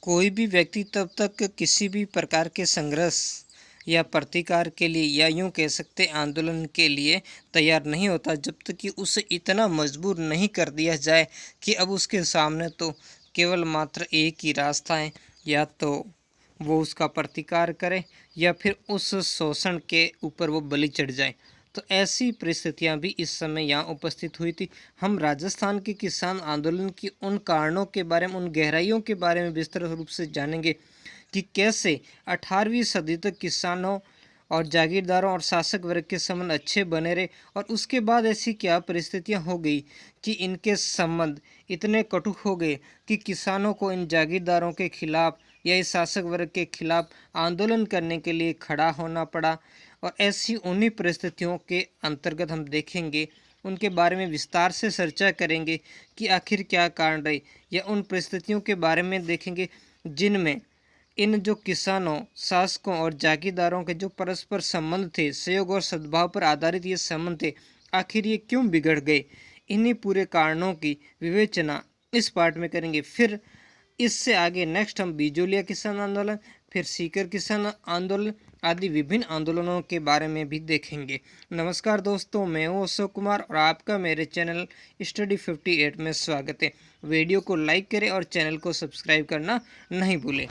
कोई भी व्यक्ति तब तक किसी भी प्रकार के संघर्ष या प्रतिकार के लिए या यूं कह सकते आंदोलन के लिए तैयार नहीं होता जब तक कि उसे इतना मजबूर नहीं कर दिया जाए कि अब उसके सामने तो केवल मात्र एक ही रास्ता है, या तो वो उसका प्रतिकार करे या फिर उस शोषण के ऊपर वो बलि चढ़ जाए। तो ऐसी परिस्थितियां भी इस समय यहाँ उपस्थित हुई थी। हम राजस्थान के किसान आंदोलन की उन कारणों के बारे में, उन गहराइयों के बारे में विस्तृत रूप से जानेंगे कि कैसे 18वीं सदी तक किसानों और जागीरदारों और शासक वर्ग के संबंध अच्छे बने रहे, और उसके बाद ऐसी क्या परिस्थितियां हो गई कि इनके संबंध इतने कटु हो गए कि किसानों को इन जागीरदारों के खिलाफ या इस शासक वर्ग के खिलाफ आंदोलन करने के लिए खड़ा होना पड़ा। और ऐसी उन्हीं परिस्थितियों के अंतर्गत हम देखेंगे, उनके बारे में विस्तार से चर्चा करेंगे कि आखिर क्या कारण रहे, या उन परिस्थितियों के बारे में देखेंगे जिनमें इन जो किसानों, शासकों और जागीरदारों के जो परस्पर संबंध थे, सहयोग और सद्भाव पर आधारित ये संबंध थे, आखिर ये क्यों बिगड़ गए। इन्हीं पूरे कारणों की विवेचना इस पार्ट में करेंगे। फिर इससे आगे नेक्स्ट हम बिजोलिया किसान आंदोलन, फिर सीकर किसान आंदोलन आदि विभिन्न आंदोलनों के बारे में भी देखेंगे। नमस्कार दोस्तों, मैं हूँ अशोक कुमार और आपका मेरे चैनल स्टडी 58 में स्वागत है। वीडियो को लाइक करें और चैनल को सब्सक्राइब करना नहीं भूलें।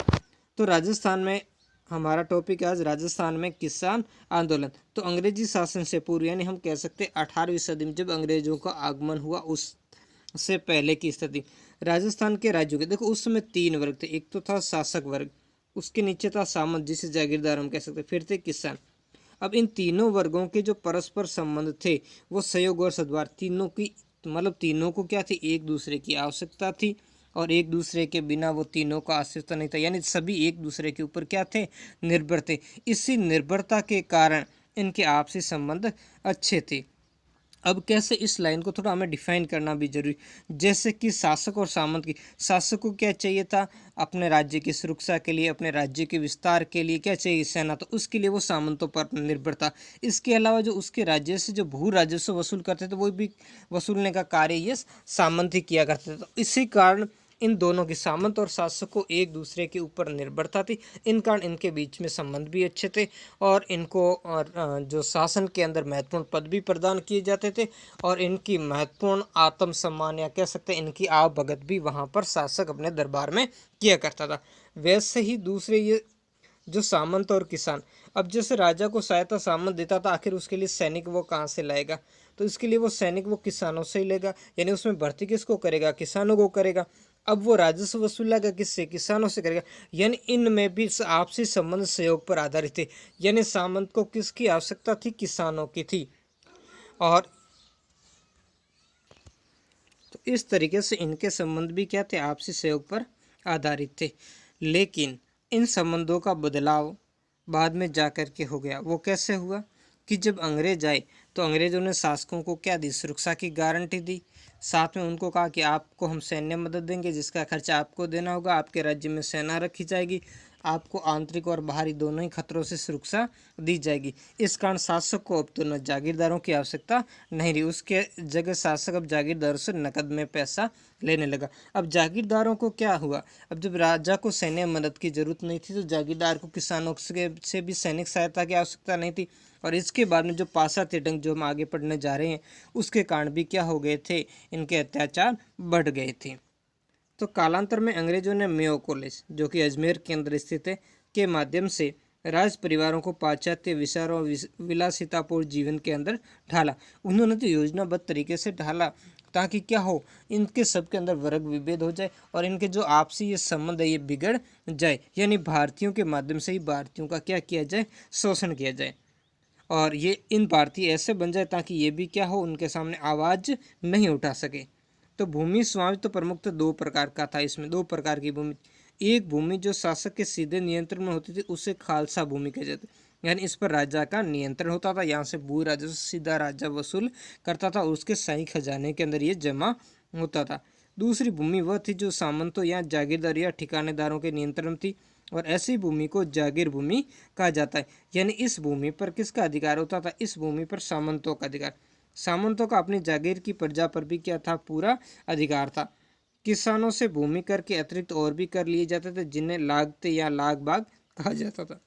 तो राजस्थान में हमारा टॉपिक है आज, राजस्थान में किसान आंदोलन। तो अंग्रेजी शासन से पूर्व, यानी हम कह सकते हैं 18वीं सदी में जब अंग्रेजों का आगमन हुआ उससे पहले की स्थिति। राजस्थान के राज्यों के देखो, उस समय तीन वर्ग थे। एक तो था शासक वर्ग, उसके नीचे था सामंत जिसे जागीरदार हम कह सकते, फिर थे किसान। अब इन तीनों वर्गों के जो परस्पर संबंध थे वो सहयोग और सद्भाव, तीनों की मतलब तीनों को क्या थी, एक दूसरे की आवश्यकता थी, और एक दूसरे के बिना वो तीनों का अस्तित्व नहीं था, यानी सभी एक दूसरे के ऊपर क्या थे, निर्भर थे। इसी निर्भरता के कारण इनके आपसी संबंध अच्छे थे। अब कैसे इस लाइन को थोड़ा हमें डिफाइन करना भी जरूरी। जैसे कि शासक और सामंत की, शासक को क्या चाहिए था, अपने राज्य की सुरक्षा के लिए, अपने राज्य के विस्तार के लिए क्या चाहिए, सेना, तो उसके लिए वो सामंतों पर निर्भर था। इसके अलावा जो उसके राज्य से जो भू राजस्व वसूल करते थे वो भी वसूलने का कार्य ये सामंत ही किया करते थे। तो इसी कारण इन दोनों की, सामंत और शासक को एक दूसरे के ऊपर निर्भरता थी। इन कारण इनके बीच में संबंध भी अच्छे थे, और इनको जो शासन के अंदर महत्वपूर्ण पद भी प्रदान किए जाते थे, और इनकी महत्वपूर्ण आत्म सम्मान या कह सकते हैं इनकी आवभगत भी वहाँ पर शासक अपने दरबार में किया करता था। वैसे ही दूसरे ये जो सामंत और किसान, अब जैसे राजा को सहायता सामंत देता था, आखिर उसके लिए सैनिक वो कहाँ से लाएगा, तो इसके लिए वो सैनिक वो किसानों से ही लेगा, यानी उसमें भर्ती किसको करेगा, किसानों को करेगा। अब वो राजस्व वसूलेगा किससे, किसानों से करेगा। यानी इनमें भी आपसी संबंध सहयोग पर आधारित थे, यानी सामंत को किसकी आवश्यकता थी, किसानों की थी। और तो इस तरीके से इनके संबंध भी क्या थे, आपसी सहयोग पर आधारित थे। लेकिन इन संबंधों का बदलाव बाद में जाकर के हो गया। वो कैसे हुआ कि जब अंग्रेज आए तो अंग्रेजों ने शासकों को क्या दी, सुरक्षा की गारंटी दी। साथ में उनको कहा कि आपको हम सैन्य मदद देंगे जिसका खर्चा आपको देना होगा, आपके राज्य में सेना रखी जाएगी, आपको आंतरिक और बाहरी दोनों ही खतरों से सुरक्षा दी जाएगी। इस कारण शासक को अब तो न जागीरदारों की आवश्यकता नहीं रही, उसके जगह शासक अब जागीरदारों से नकद में पैसा लेने लगा। अब जागीरदारों को क्या हुआ, अब जब राजा को सैन्य मदद की जरूरत नहीं थी तो जागीरदार को किसानों से भी सैनिक सहायता की आवश्यकता नहीं थी। और इसके बाद में जो पासा तिटंग जो हम आगे पढ़ने जा रहे हैं उसके कारण भी क्या हो गए थे, इनके अत्याचार बढ़ गए थे। तो कालांतर में अंग्रेजों ने मेयो कॉलेज, जो कि अजमेर के अंदर स्थित है, के माध्यम से राज परिवारों को पाश्चात्य विचारों और विलासितापूर्ण जीवन के अंदर ढाला। उन्होंने तो योजनाबद्ध तरीके से ढाला ताकि क्या हो, इनके सबके अंदर वर्ग विभेद हो जाए और इनके जो आपसी ये संबंध है ये बिगड़ जाए, यानी भारतीयों के माध्यम से ही भारतीयों का क्या किया जाए, शोषण किया जाए, और ये इन भारतीय ऐसे बन जाए ताकि ये भी क्या हो, उनके सामने आवाज़ नहीं उठा सके। तो भूमि स्वामित्व प्रमुख तो दो प्रकार का था, इसमें दो प्रकार की भूमि। एक भूमि जो शासक के सीधे नियंत्रण में होती थी उसे खालसा भूमि कहे जाते, यानी इस पर राजा का नियंत्रण होता था, यहाँ से भू राजस्व सीधा राजा वसूल करता था और उसके शाही खजाने के अंदर ये जमा होता था। दूसरी भूमि वह थी जो सामंतों या जागीरदार या ठिकानेदारों के नियंत्रण में थी, और ऐसी भूमि को जागीर भूमि कहा जाता है। यानी इस भूमि पर किसका अधिकार होता था, इस भूमि पर सामंतों का अधिकार। सामंतों का अपनी जागीर की प्रजा पर भी क्या था, पूरा अधिकार था। किसानों से भूमि कर के अतिरिक्त और भी कर लिए जाते थे, जिन्हें लागते या लाग बाग कहा जाता था।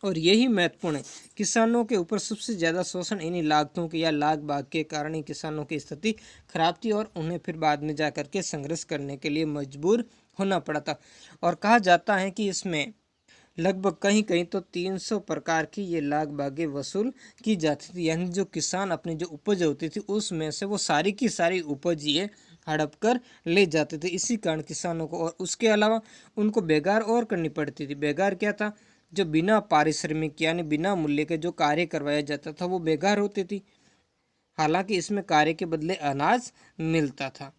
और यही महत्वपूर्ण है, किसानों के ऊपर सबसे ज़्यादा शोषण इन्हीं लागतों के या लाग बाग के कारण ही किसानों की स्थिति खराब थी और उन्हें फिर बाद में जाकर के संघर्ष करने के लिए मजबूर होना पड़ा था। और कहा जाता है कि इसमें लगभग कहीं कहीं तो 300 प्रकार की ये लाग बागें वसूल की जाती थी, यानी जो किसान अपनी जो उपज होती थी उसमें से वो सारी की सारी उपज ये हड़प कर ले जाते थे। इसी कारण किसानों को, और उसके अलावा उनको बेगार और करनी पड़ती थी। बेगार क्या था? जो बिना पारिश्रमिक यानी बिना मूल्य के जो कार्य करवाया जाता था वो बेगार होती थी। हालांकि इसमें कार्य के बदले अनाज मिलता था।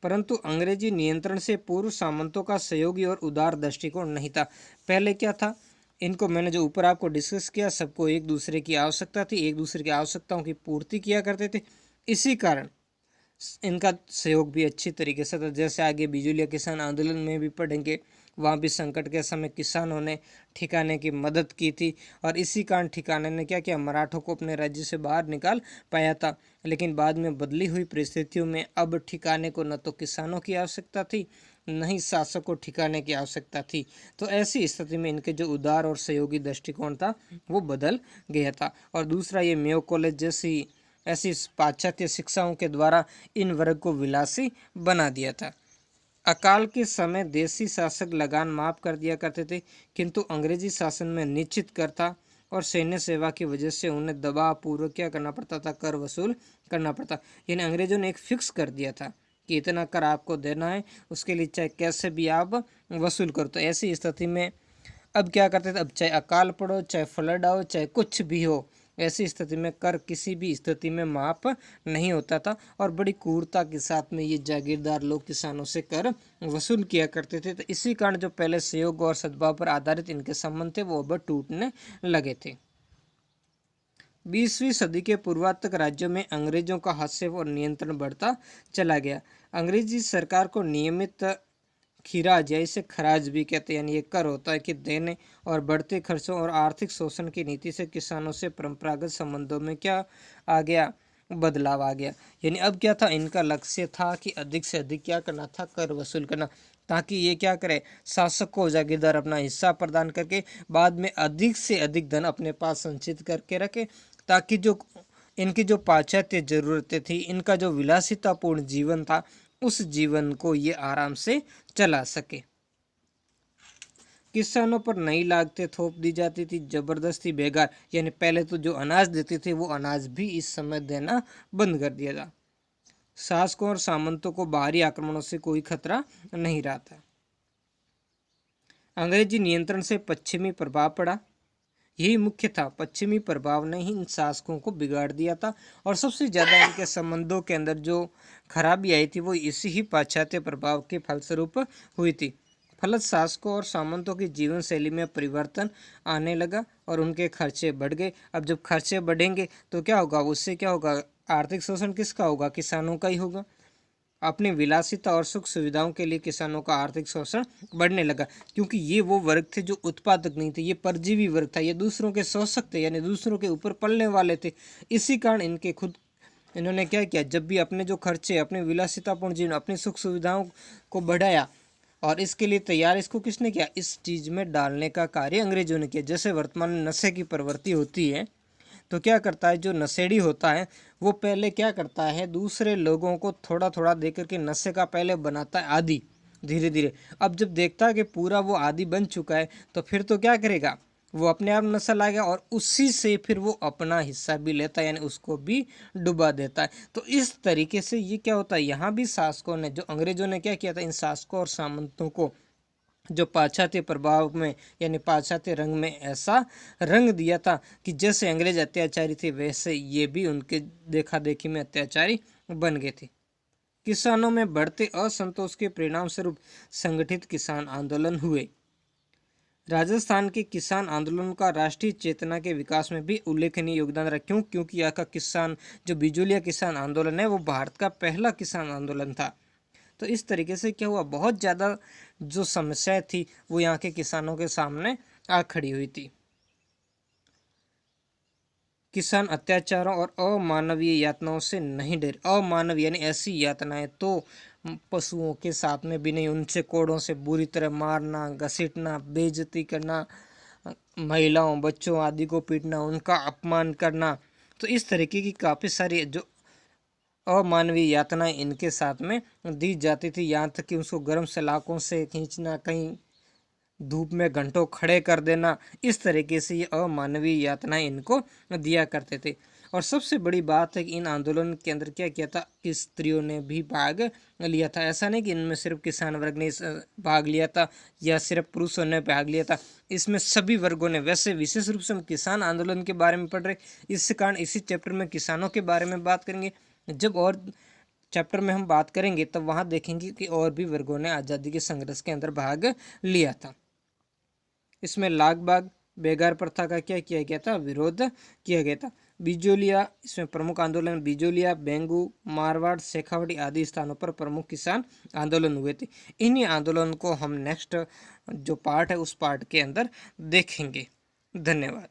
परंतु अंग्रेजी नियंत्रण से पूर्व सामंतों का सहयोगी और उदार दृष्टिकोण नहीं था। पहले क्या था? इनको मैंने जो ऊपर आपको डिस्कस किया, सबको एक दूसरे की आवश्यकता थी, एक दूसरे की आवश्यकताओं की पूर्ति किया करते थे। इसी कारण इनका सहयोग भी अच्छी तरीके से था। जैसे आगे बिजुलिया किसान आंदोलन में भी पढ़ेंगे, वहाँ भी संकट के समय किसानों ने ठिकाने की मदद की थी। और इसी कारण ठिकाने ने क्या किया? मराठों को अपने राज्य से बाहर निकाल पाया था। लेकिन बाद में बदली हुई परिस्थितियों में अब ठिकाने को न तो किसानों की आवश्यकता थी, न ही शासक को ठिकाने की आवश्यकता थी। तो ऐसी स्थिति में इनके जो उदार और सहयोगी दृष्टिकोण था वो बदल गया था। और दूसरा, ये मेयो कॉलेज जैसी ऐसी पाश्चात्य शिक्षाओं के द्वारा इन वर्ग को विलासी बना दिया था। अकाल के समय देसी शासक लगान माफ कर दिया करते थे, किंतु अंग्रेजी शासन में निश्चित कर था और सैन्य सेवा की वजह से उन्हें दबाव पूर्वक क्या करना पड़ता था? कर वसूल करना पड़ता। यानी अंग्रेजों ने एक फिक्स कर दिया था कि इतना कर आपको देना है, उसके लिए चाहे कैसे भी आप वसूल करो। तो ऐसी स्थिति में अब क्या करते थे? अब चाहे अकाल पड़ो, चाहे फ्लड आओ, चाहे कुछ भी हो, ऐसी स्थिति में कर किसी भी स्थिति में माफ नहीं होता था। और बड़ी क्रूरता के साथ में ये जागीरदार लोग किसानों से कर वसूल किया करते थे। तो इसी कारण जो पहले सहयोग और सद्भाव पर आधारित इनके संबंध थे वो अब टूटने लगे थे। 20वीं सदी के पूर्वार्ध तक राज्यों में अंग्रेजों का हस्तक्षेप और नियंत्रण बढ़ता चला गया। अंग्रेजी सरकार को नियमित खिराज या इसे खराज भी कहते हैं, यानी ये कर होता है कि देने और बढ़ते खर्चों और आर्थिक शोषण की नीति से किसानों से परंपरागत संबंधों में क्या आ गया? बदलाव आ गया। यानी अब क्या था? इनका लक्ष्य था कि अधिक से अधिक क्या करना था? कर वसूल करना, ताकि ये क्या करे? शासक को जागीरदार अपना हिस्सा प्रदान करके बाद में अधिक से अधिक धन अपने पास संचित करके रखे, ताकि जो इनकी जो पाश्चात्य जरूरतें थी, इनका जो विलासितापूर्ण जीवन था, उस जीवन को ये आराम से चला सके। किसानों पर नई लागतें थोप दी जाती थी, जबरदस्ती बेगार, यानी पहले तो जो अनाज देते थे वो अनाज भी इस समय देना बंद कर दिया था। शासकों और सामंतों को बाहरी आक्रमणों से कोई खतरा नहीं रहा था। अंग्रेजी नियंत्रण से पश्चिमी प्रभाव पड़ा, यही मुख्य था। पश्चिमी प्रभाव ने ही इन शासकों को बिगाड़ दिया था। और सबसे ज़्यादा इनके संबंधों के अंदर जो खराबी आई थी वो इसी ही पाश्चात्य प्रभाव के फलस्वरूप हुई थी। फलत शासकों और सामंतों की जीवन शैली में परिवर्तन आने लगा और उनके खर्चे बढ़ गए। अब जब खर्चे बढ़ेंगे तो क्या होगा? उससे क्या होगा? आर्थिक शोषण किसका होगा? किसानों का ही होगा। अपनी विलासिता और सुख सुविधाओं के लिए किसानों का आर्थिक शोषण बढ़ने लगा, क्योंकि ये वो वर्ग थे जो उत्पादक नहीं थे, ये परजीवी वर्ग था, ये दूसरों के शोषक थे, यानी दूसरों के ऊपर पलने वाले थे। इसी कारण इनके खुद इन्होंने क्या किया? जब भी अपने जो खर्चे, अपने विलासितापूर्ण जीवन, अपनी सुख सुविधाओं को बढ़ाया, और इसके लिए तैयार इसको किसने किया? इस चीज़ में डालने का कार्य अंग्रेजों ने किया। जैसे वर्तमान में नशे की प्रवृत्ति होती है, तो क्या करता है जो नशेड़ी होता है वो पहले क्या करता है? दूसरे लोगों को थोड़ा थोड़ा दे करके नशे का पहले बनाता है आदी, धीरे धीरे। अब जब देखता है कि पूरा वो आदी बन चुका है तो फिर तो क्या करेगा? वो अपने आप नशा लाएगा और उसी से फिर वो अपना हिस्सा भी लेता है, यानी उसको भी डुबा देता है। तो इस तरीके से ये क्या होता है? यहाँ भी शासकों ने, जो अंग्रेजों ने क्या किया था? इन शासकों और सामंतों को जो पाश्चात्य प्रभाव में यानी पाश्चात्य रंग में ऐसा रंग दिया था कि जैसे अंग्रेज अत्याचारी थे वैसे ये भी उनके देखा देखी में अत्याचारी बन गए थे। किसानों में बढ़ते असंतोष के परिणाम स्वरूप संगठित किसान आंदोलन हुए। राजस्थान के किसान आंदोलन का राष्ट्रीय चेतना के विकास में भी उल्लेखनीय योगदान रहा। क्योंकि यहाँ का किसान जो बिजुलिया किसान आंदोलन है वो भारत का पहला किसान आंदोलन था। तो इस तरीके से क्या हुआ? बहुत ज़्यादा जो समस्याएं थी वो यहाँ के किसानों के सामने आ खड़ी हुई थी। किसान अत्याचारों और अमानवीय यातनाओं से नहीं डरे। अमानवीय यानी ऐसी यातनाएं तो पशुओं के साथ में भी नहीं, उनसे कोड़ों से बुरी तरह मारना, घसीटना, बेइज्जती करना, महिलाओं बच्चों आदि को पीटना, उनका अपमान करना। तो इस तरीके की काफ़ी सारी जो अमानवीय यातनाएं इनके साथ में दी जाती थी, यहाँ तक कि उसको गर्म सलाखों से खींचना, कहीं धूप में घंटों खड़े कर देना, इस तरीके से ये अमानवीय यातनाएं इनको दिया करते थे। और सबसे बड़ी बात है कि इन आंदोलन के अंदर क्या किया था कि स्त्रियों ने भी भाग लिया था। ऐसा नहीं कि इनमें सिर्फ किसान वर्ग ने भाग लिया था या सिर्फ पुरुषों ने भाग लिया था, इसमें सभी वर्गों ने। वैसे विशेष रूप से हम किसान आंदोलन के बारे में पढ़ रहे, इस कारण इसी चैप्टर में किसानों के बारे में बात करेंगे। जब और चैप्टर में हम बात करेंगे तब वहाँ देखेंगे कि और भी वर्गों ने आज़ादी के संघर्ष के अंदर भाग लिया था। इसमें लाग बाग बेगार प्रथा का क्या किया गया था, विरोध किया गया था। बिजोलिया, इसमें प्रमुख आंदोलन बिजोलिया, बेंगू, मारवाड़, शेखावटी आदि स्थानों पर प्रमुख किसान आंदोलन हुए थे। इन्हीं आंदोलन को हम नेक्स्ट जो पार्ट है उस पार्ट के अंदर देखेंगे। धन्यवाद।